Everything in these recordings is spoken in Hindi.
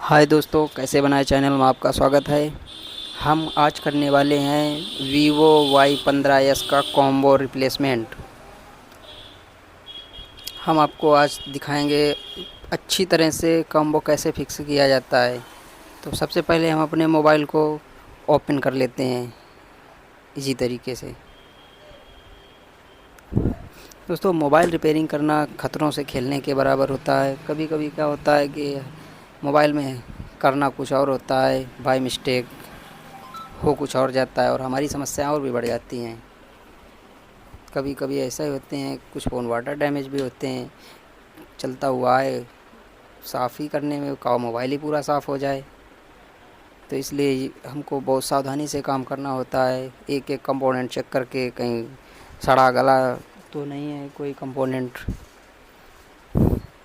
हाय दोस्तों, कैसे बनाए चैनल में आपका स्वागत है। हम आज करने वाले हैं वीवो Y15s का कॉम्बो रिप्लेसमेंट। हम आपको आज दिखाएंगे अच्छी तरह से कॉम्बो कैसे फिक्स किया जाता है। तो सबसे पहले हम अपने मोबाइल को ओपन कर लेते हैं इसी तरीके से। दोस्तों, मोबाइल रिपेयरिंग करना ख़तरों से खेलने के बराबर होता है। कभी कभी क्या होता है कि मोबाइल में करना कुछ और होता है, बाय मिस्टेक हो कुछ और जाता है और हमारी समस्याएं और भी बढ़ जाती हैं। कभी कभी ऐसा ही होते हैं, कुछ फ़ोन वाटर डैमेज भी होते हैं। चलता हुआ है, साफ़ ही करने में का मोबाइल ही पूरा साफ़ हो जाए। तो इसलिए हमको बहुत सावधानी से काम करना होता है। एक एक कंपोनेंट चेक करके, कहीं सड़ा गला तो नहीं है कोई कंपोनेंट।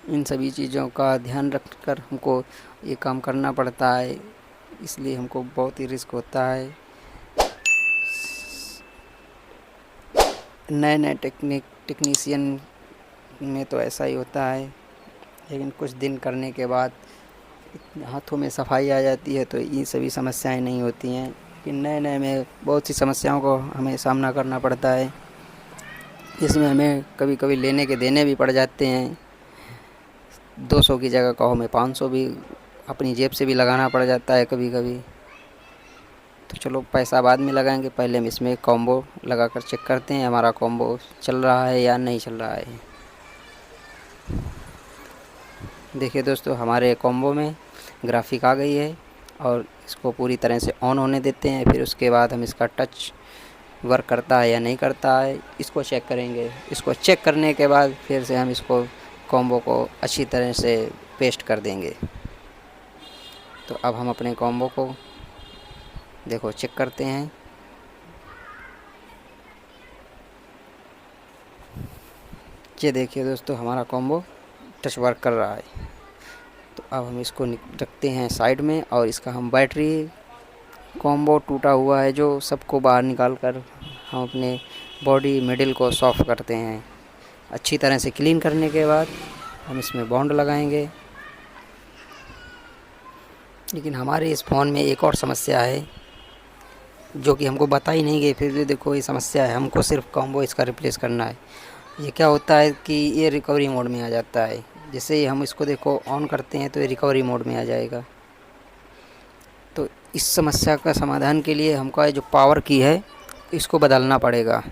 इन सभी चीज़ों का ध्यान रखकर हमको ये काम करना पड़ता है। इसलिए हमको बहुत ही रिस्क होता है। नए नए टेक्नीशियन में तो ऐसा ही होता है, लेकिन कुछ दिन करने के बाद हाथों में सफाई आ जाती है तो ये सभी समस्याएं नहीं होती हैं। लेकिन नए नए में बहुत सी समस्याओं को हमें सामना करना पड़ता है। इसमें हमें कभी कभी लेने के देने भी पड़ जाते हैं। 200 की जगह कहो हमें 500 भी अपनी जेब से भी लगाना पड़ जाता है कभी कभी। तो चलो, पैसा बाद में लगाएंगे, पहले हम इसमें कॉम्बो लगाकर चेक करते हैं हमारा कॉम्बो चल रहा है या नहीं चल रहा है। देखिए दोस्तों, हमारे कॉम्बो में ग्राफिक आ गई है और इसको पूरी तरह से ऑन होने देते हैं। फिर उसके बाद हम इसका टच वर्क करता है या नहीं करता है इसको चेक करेंगे। इसको चेक करने के बाद फिर से हम इसको कॉम्बो को अच्छी तरह से पेस्ट कर देंगे। तो अब हम अपने कॉम्बो को देखो चेक करते हैं। ये देखिए दोस्तों, हमारा कॉम्बो टच वर्क कर रहा है। तो अब हम इसको रखते हैं साइड में और इसका हम बैटरी कॉम्बो टूटा हुआ है जो सबको बाहर निकाल कर हम अपने बॉडी मिडिल को सॉफ्ट करते हैं। अच्छी तरह से क्लीन करने के बाद हम इसमें बॉन्ड लगाएंगे। लेकिन हमारे इस फ़ोन में एक और समस्या है जो कि हमको बता ही नहीं गई, फिर भी देखो ये समस्या है। हमको सिर्फ कॉम्बो इसका रिप्लेस करना है। ये क्या होता है कि ये रिकवरी मोड में आ जाता है। जैसे ही हम इसको देखो ऑन करते हैं तो ये रिकवरी मोड में आ जाएगा। तो इस समस्या का समाधान के लिए हमको जो पावर की है इसको बदलना पड़ेगा।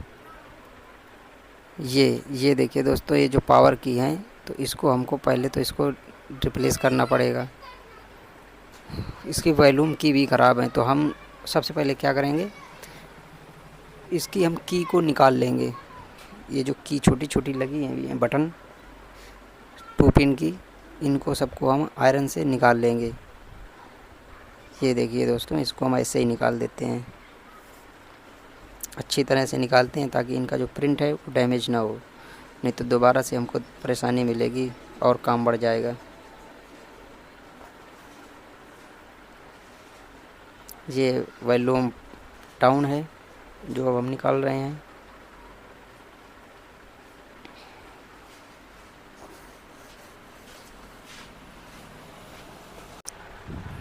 ये देखिए दोस्तों, ये जो पावर की है तो इसको हमको पहले तो इसको रिप्लेस करना पड़ेगा। इसकी वॉल्यूम की भी ख़राब है। तो हम सबसे पहले क्या करेंगे, इसकी हम की को निकाल लेंगे। ये जो की छोटी छोटी लगी हैं बटन 2 पिन की, इनको सबको हम आयरन से निकाल लेंगे। ये देखिए दोस्तों, इसको हम ऐसे ही निकाल देते हैं। अच्छी तरह से निकालते हैं ताकि इनका जो प्रिंट है वो डैमेज ना हो, नहीं तो दोबारा से हमको परेशानी मिलेगी और काम बढ़ जाएगा। ये वॉल्यूम डाउन है जो अब हम निकाल रहे हैं।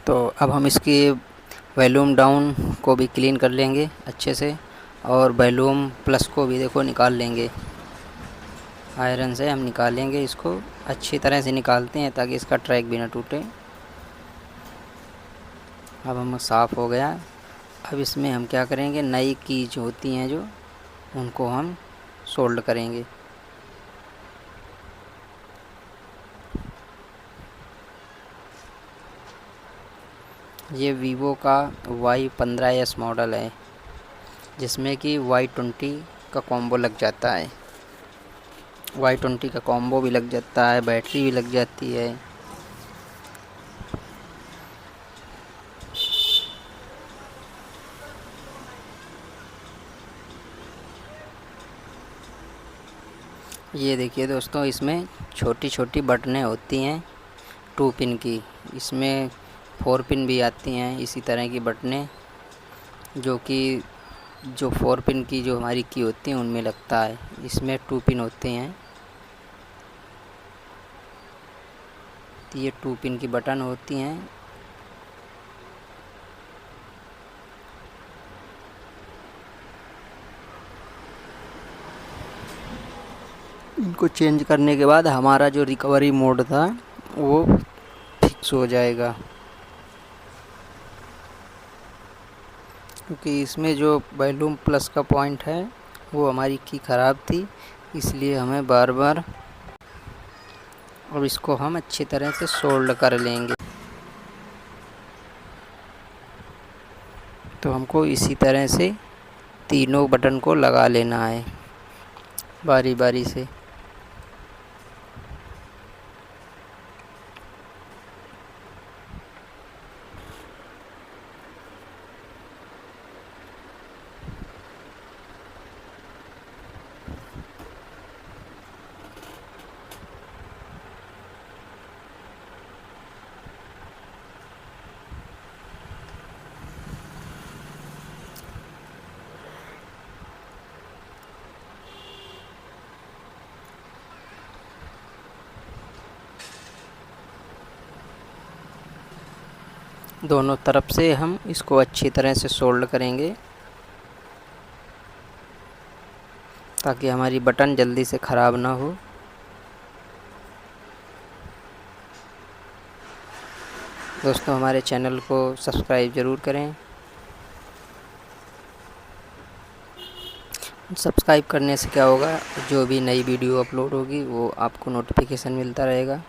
तो अब हम इसकी वॉल्यूम डाउन को भी क्लीन कर लेंगे अच्छे से और वॉल्यूम प्लस को भी देखो निकाल लेंगे। आयरन से हम निकालेंगे, इसको अच्छी तरह से निकालते हैं ताकि इसका ट्रैक भी ना टूटे। अब हम साफ़ हो गया। अब इसमें हम क्या करेंगे, नई की जो होती हैं जो उनको हम सोल्ड करेंगे। ये वीवो का Y15s मॉडल है जिसमें कि Y20 का कॉम्बो लग जाता है। Y20 का कॉम्बो भी लग जाता है, बैटरी भी लग जाती है। ये देखिए दोस्तों, इसमें छोटी छोटी बटनें होती हैं 2 पिन की। इसमें 4 पिन भी आती हैं इसी तरह की बटनें, जो कि जो 4 पिन की जो हमारी की होती हैं उनमें लगता है। इसमें 2 पिन होते हैं। ये 2 पिन की बटन होती हैं इनको चेंज करने के बाद हमारा जो रिकवरी मोड था वो फिक्स हो जाएगा, क्योंकि इसमें जो वॉल्यूम प्लस का पॉइंट है वो हमारी की ख़राब थी, इसलिए हमें बार बार अब इसको हम अच्छी तरह से सोल्ड कर लेंगे। तो हमको इसी तरह से तीनों बटन को लगा लेना है बारी बारी से। दोनों तरफ से हम इसको अच्छी तरह से सोल्ड करेंगे ताकि हमारी बटन जल्दी से ख़राब ना हो। दोस्तों हमारे चैनल को सब्सक्राइब ज़रूर करें। सब्सक्राइब करने से क्या होगा, जो भी नई वीडियो अपलोड होगी वो आपको नोटिफिकेशन मिलता रहेगा।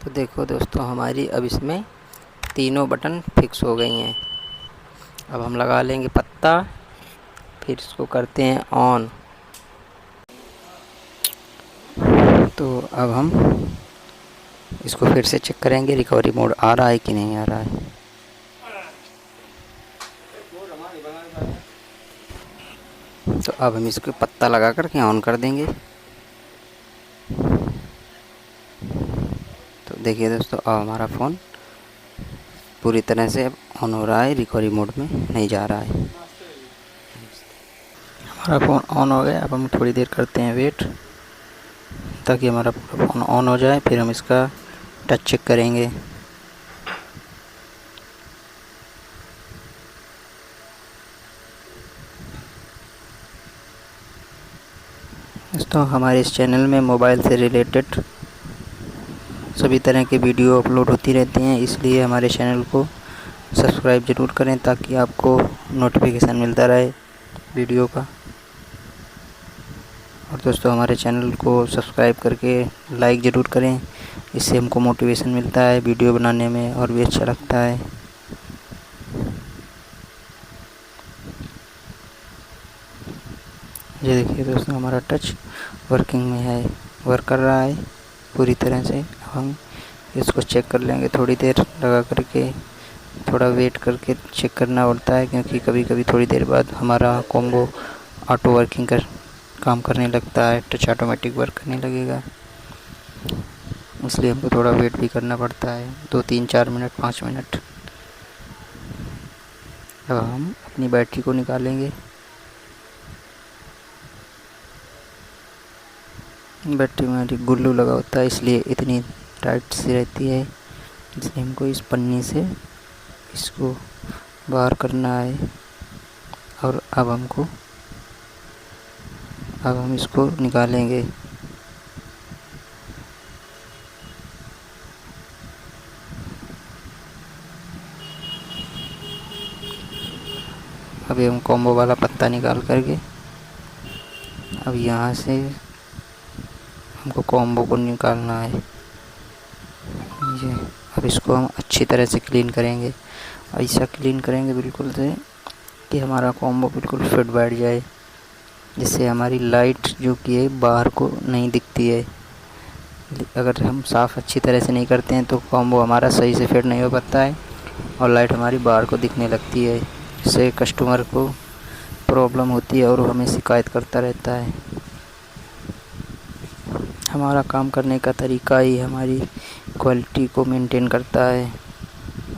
तो देखो दोस्तों, हमारी अब इसमें तीनों बटन फिक्स हो गई हैं। अब हम लगा लेंगे पत्ता, फिर इसको करते हैं ऑन। तो अब हम इसको फिर से चेक करेंगे रिकवरी मोड आ रहा है कि नहीं आ रहा है। तो अब हम इसको पत्ता लगा करके ऑन कर देंगे। तो देखिए दोस्तों, अब हमारा फ़ोन पूरी तरह से अब ऑन हो रहा है, रिकवरी मोड में नहीं जा रहा है। हमारा फ़ोन ऑन हो गया। अब हम थोड़ी देर करते हैं वेट ताकि हमारा पूरा फ़ोन ऑन हो जाए, फिर हम इसका टच चेक करेंगे। दोस्तों हमारे इस चैनल में मोबाइल से रिलेटेड सभी तरह की वीडियो अपलोड होती रहती हैं, इसलिए हमारे चैनल को सब्सक्राइब ज़रूर करें ताकि आपको नोटिफिकेशन मिलता रहे वीडियो का। और दोस्तों हमारे चैनल को सब्सक्राइब करके लाइक ज़रूर करें, इससे हमको मोटिवेशन मिलता है वीडियो बनाने में और भी अच्छा लगता है। ये देखिए दोस्तों, हमारा टच वर्किंग में है, वर्क कर रहा है पूरी तरह से। हम इसको चेक कर लेंगे थोड़ी देर लगा करके, थोड़ा वेट करके चेक करना पड़ता है क्योंकि कभी कभी थोड़ी देर बाद हमारा कॉम्बो ऑटो वर्किंग काम करने लगता है, टच ऑटोमेटिक वर्क करने लगेगा, इसलिए हमको थोड़ा वेट भी करना पड़ता है, 2 3 4 मिनट 5 मिनट। अब हम अपनी बैटरी को निकालेंगे। बैटरी में हमारी गुल्लू लगा होता है, इसलिए इतनी टाइट सी रहती है, इसलिए हमको इस पन्नी से इसको बाहर करना है। और अब हम इसको निकालेंगे। अभी हम कॉम्बो वाला पत्ता निकाल करके अब यहाँ से हमको कॉम्बो को निकालना है। ये अब इसको हम अच्छी तरह से क्लीन करेंगे, ऐसा क्लीन करेंगे बिल्कुल से कि हमारा कॉम्बो बिल्कुल फिट बैठ जाए, जिससे हमारी लाइट जो कि है बाहर को नहीं दिखती है। अगर हम साफ़ अच्छी तरह से नहीं करते हैं तो कॉम्बो हमारा सही से फिट नहीं हो पाता है और लाइट हमारी बाहर को दिखने लगती है। इससे कस्टमर को प्रॉब्लम होती है और वो हमें शिकायत करता रहता है। हमारा काम करने का तरीका ही हमारी क्वालिटी को मेंटेन करता है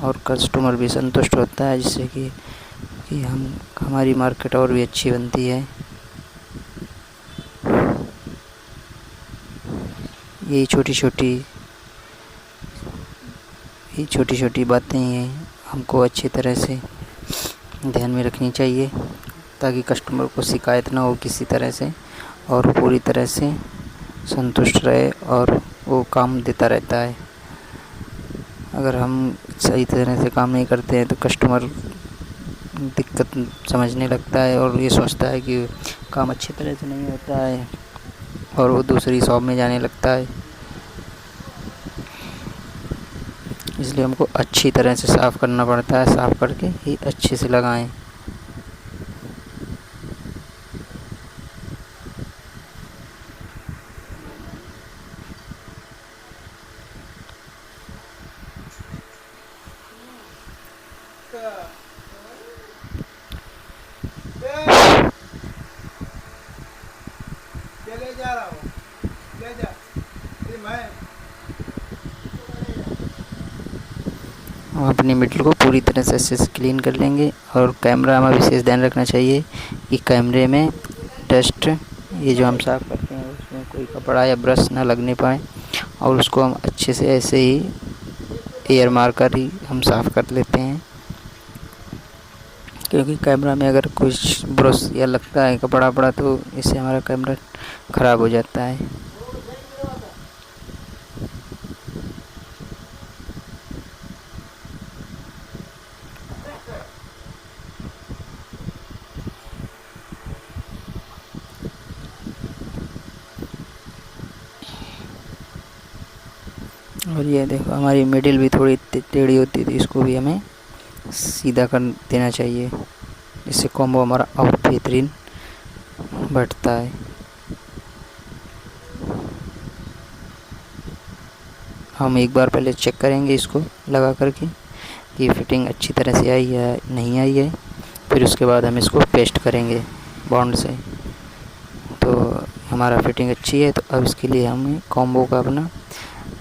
और कस्टमर भी संतुष्ट होता है, जिससे कि हमारी मार्केट और भी अच्छी बनती है। यही छोटी छोटी बातें हैं हमको अच्छी तरह से ध्यान में रखनी चाहिए, ताकि कस्टमर को शिकायत ना हो किसी तरह से और पूरी तरह से संतुष्ट रहे और वो काम देता रहता है। अगर हम सही तरह से काम नहीं करते हैं तो कस्टमर दिक्कत समझने लगता है और ये सोचता है कि काम अच्छी तरह से नहीं होता है और वो दूसरी शॉप में जाने लगता है। इसलिए हमको अच्छी तरह से साफ़ करना पड़ता है, साफ़ करके ही अच्छे से लगाएं। ले जा रहा हूँ, ले जा मैं हम अपनी मिडल को पूरी तरह से अच्छे से क्लीन कर लेंगे। और कैमरा में विशेष ध्यान रखना चाहिए कि कैमरे में डस्ट, ये जो हम साफ़ करते हैं उसमें कोई कपड़ा या ब्रश ना लगने पाए और उसको हम अच्छे से ऐसे ही एयर मार कर ही हम साफ़ कर लेते हैं, क्योंकि कैमरा में अगर कुछ ब्रश या लगता है कपड़ा पड़ा तो इससे हमारा कैमरा ख़राब हो जाता है। और ये देखो हमारी मिडिल भी थोड़ी टेढ़ी होती है, तो इसको भी हमें सीधा कर देना चाहिए, इससे कॉम्बो हमारा और बेहतरीन बैठता है। हम एक बार पहले चेक करेंगे इसको लगा करके कि फिटिंग अच्छी तरह से आई है नहीं आई है, फिर उसके बाद हम इसको पेस्ट करेंगे बॉन्ड से। तो हमारा फिटिंग अच्छी है तो अब इसके लिए हमें कॉम्बो का अपना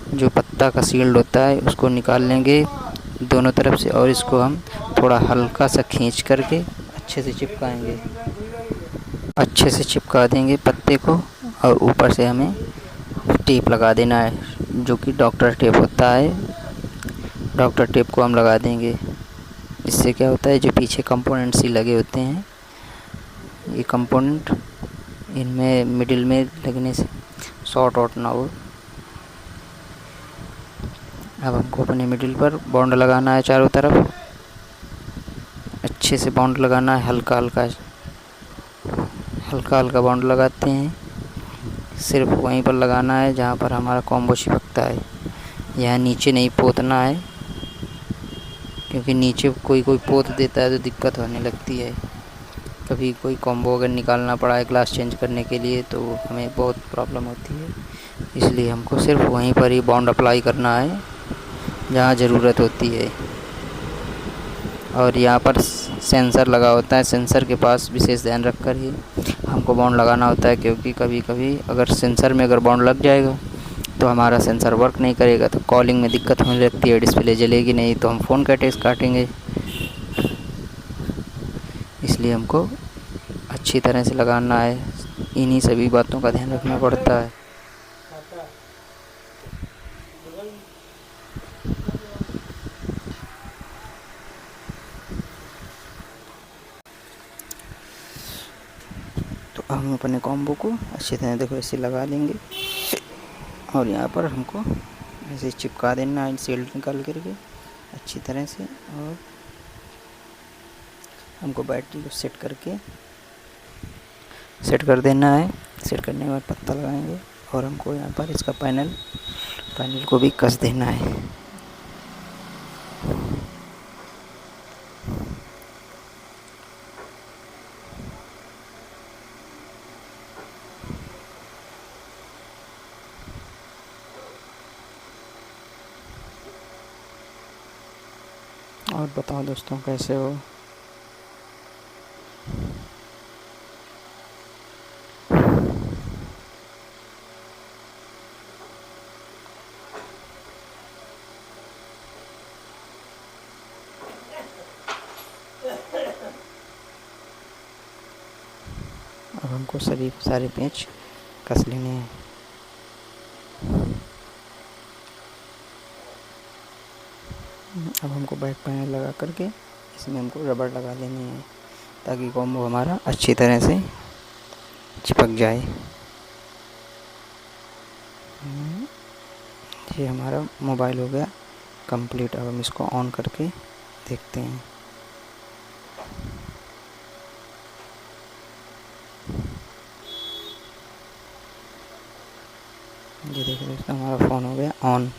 जो पत्ता का शील्ड होता है उसको निकाल लेंगे दोनों तरफ से और इसको हम थोड़ा हल्का सा खींच करके अच्छे से चिपकाएंगे, अच्छे से चिपका देंगे पत्ते को। और ऊपर से हमें टेप लगा देना है, जो कि डॉक्टर टेप होता है। डॉक्टर टेप को हम लगा देंगे। इससे क्या होता है, जो पीछे कंपोनेंट्स ही लगे होते हैं, ये कंपोनेंट इनमें मिडिल में लगने से शॉर्ट आउट ना हो। अब हमको अपने मिडिल पर बॉन्ड लगाना है चारों तरफ, अच्छे से बॉन्ड लगाना है। हल्का हल्का बॉन्ड लगाते हैं, सिर्फ वहीं पर लगाना है जहाँ पर हमारा कॉम्बो चिपकता है। यहाँ नीचे नहीं पोतना है, क्योंकि नीचे कोई पोत देता है तो दिक्कत होने लगती है। कभी कोई कॉम्बो अगर निकालना पड़ा है ग्लास चेंज करने के लिए तो हमें बहुत प्रॉब्लम होती है। इसलिए हमको सिर्फ वहीं पर ही बॉन्ड अप्लाई करना है जहाँ ज़रूरत होती है। और यहाँ पर सेंसर लगा होता है, सेंसर के पास विशेष ध्यान रख कर ही हमको बॉन्ड लगाना होता है, क्योंकि कभी कभी अगर सेंसर में अगर बॉन्ड लग जाएगा तो हमारा सेंसर वर्क नहीं करेगा, तो कॉलिंग में दिक्कत होने लगती है, डिस्प्ले जलेगी नहीं, तो हम फ़ोन का टेक्स्ट काटेंगे। इसलिए हमको अच्छी तरह से लगाना है। इन्हीं सभी बातों का ध्यान रखना पड़ता है। तो हम अपने कॉम्बो को अच्छी तरह देखो ऐसे लगा लेंगे और यहाँ पर हमको ऐसे चिपका देना है सील निकाल करके अच्छी तरह से। और हमको बैटरी को सेट कर देना है। सेट करने के बाद पत्ता लगाएंगे और हमको यहाँ पर इसका पैनल को भी कस देना है। और बताओ दोस्तों कैसे हो। अब हमको सारे पेंच कस लेने हैं। अब हमको बैक पैनल लगा करके इसमें हमको रबड़ लगा लेनी है ताकि कॉम्बो हमारा अच्छी तरह से चिपक जाए। ये हमारा मोबाइल हो गया कंप्लीट। अब हम इसको ऑन करके देखते हैं। ये देखिए दोस्तों हमारा फ़ोन हो गया ऑन।